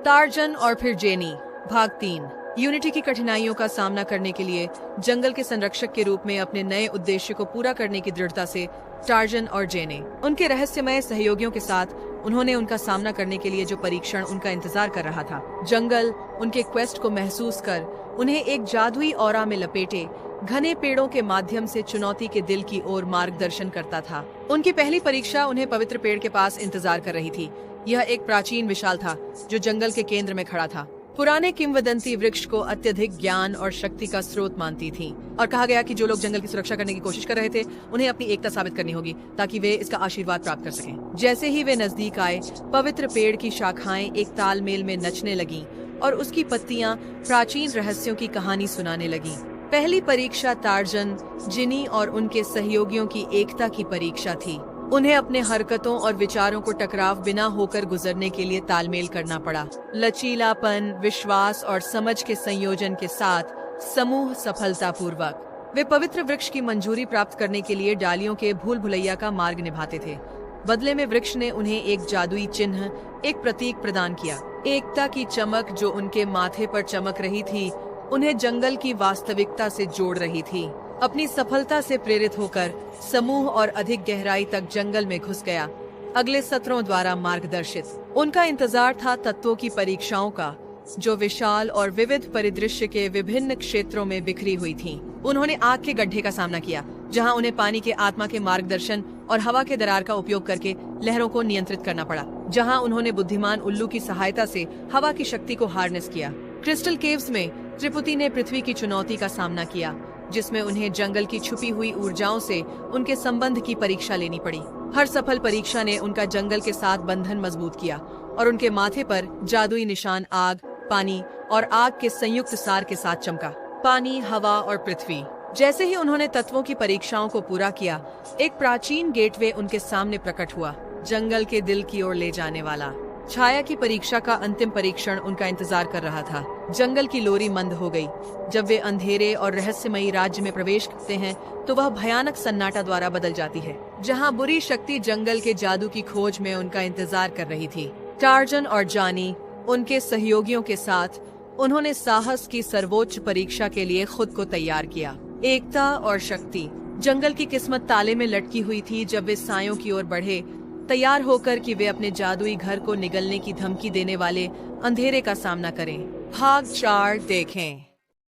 Torsion और फिर jenny, भाग 3। यूनिटी की कठिनाइयों का सामना करने के लिए जंगल के संरक्षक के रूप में अपने नए उद्देश्य को पूरा करने की दृढ़ता से टार्जन और जेने उनके रहस्यमय सहयोगियों के साथ उन्होंने उनका सामना करने के लिए जो परीक्षण उनका इंतजार कर रहा था। जंगल उनके क्वेस्ट को महसूस कर उन्हें एक जादुई ऑरा में लपेटे घने पेड़ों के माध्यम से चुनौती के दिल की ओर मार्गदर्शन करता था। उनकी पहली परीक्षा उन्हें पवित्र पेड़ के पास इंतजार कर रही थी। यह एक प्राचीन विशाल था जो जंगल के केंद्र में खड़ा था। पुराने किंवदंती वृक्ष को अत्यधिक ज्ञान और शक्ति का स्रोत मानती थी और कहा गया कि जो लोग जंगल की सुरक्षा करने की कोशिश कर रहे थे उन्हें अपनी एकता साबित करनी होगी ताकि वे इसका आशीर्वाद प्राप्त कर सकें। जैसे ही वे नजदीक आए, पवित्र पेड़ की शाखाएं एक तालमेल में नचने लगीं और उसकी पत्तियां प्राचीन रहस्यों की कहानी सुनाने लगीं। पहली परीक्षा टार्जन, जिनी और उनके सहयोगियों की एकता की परीक्षा थी। उन्हें अपने हरकतों और विचारों को टकराव बिना होकर गुजरने के लिए तालमेल करना पड़ा। लचीलापन, विश्वास और समझ के संयोजन के साथ समूह सफलतापूर्वक वे पवित्र वृक्ष की मंजूरी प्राप्त करने के लिए डालियों के भूल भुलैया का मार्ग निभाते थे। बदले में वृक्ष ने उन्हें एक जादुई चिन्ह, एक प्रतीक प्रदान किया। एकता की चमक जो उनके माथे पर चमक रही थी उन्हें जंगल की वास्तविकता से जोड़ रही थी। अपनी सफलता से प्रेरित होकर समूह और अधिक गहराई तक जंगल में घुस गया। अगले सत्रों द्वारा मार्गदर्शित उनका इंतजार था तत्वों की परीक्षाओं का, जो विशाल और विविध परिदृश्य के विभिन्न क्षेत्रों में बिखरी हुई थीं। उन्होंने आग के गड्ढे का सामना किया, जहां उन्हें पानी के आत्मा के मार्गदर्शन और हवा के दरार का उपयोग करके लहरों को नियंत्रित करना पड़ा। जहां उन्होंने बुद्धिमान उल्लू की सहायता से हवा की शक्ति को हार्नेस किया। क्रिस्टल केव्स में त्रिपुटी ने पृथ्वी की चुनौती का सामना किया, जिसमें उन्हें जंगल की छुपी हुई ऊर्जाओं से उनके संबंध की परीक्षा लेनी पड़ी। हर सफल परीक्षा ने उनका जंगल के साथ बंधन मजबूत किया और उनके माथे पर जादुई निशान आग, पानी और आग के संयुक्त सार के साथ चमका। पानी, हवा और पृथ्वी। जैसे ही उन्होंने तत्वों की परीक्षाओं को पूरा किया, एक प्राचीन गेटवे उनके सामने प्रकट हुआ, जंगल के दिल की ओर ले जाने वाला। छाया की परीक्षा का अंतिम परीक्षण उनका इंतजार कर रहा था। जंगल की लोरी मंद हो गई। जब वे अंधेरे और रहस्यमयी राज्य में प्रवेश करते हैं तो वह भयानक सन्नाटा द्वारा बदल जाती है, जहां बुरी शक्ति जंगल के जादू की खोज में उनका इंतजार कर रही थी। टार्जन और जानी, उनके सहयोगियों के साथ उन्होंने साहस की सर्वोच्च परीक्षा के लिए खुद को तैयार किया। एकता और शक्ति। जंगल की किस्मत ताले में लटकी हुई थी जब वे सायों की ओर बढ़े, तैयार होकर कि वे अपने जादुई घर को निगलने की धमकी देने वाले अंधेरे का सामना करें। भाग 4 देखें।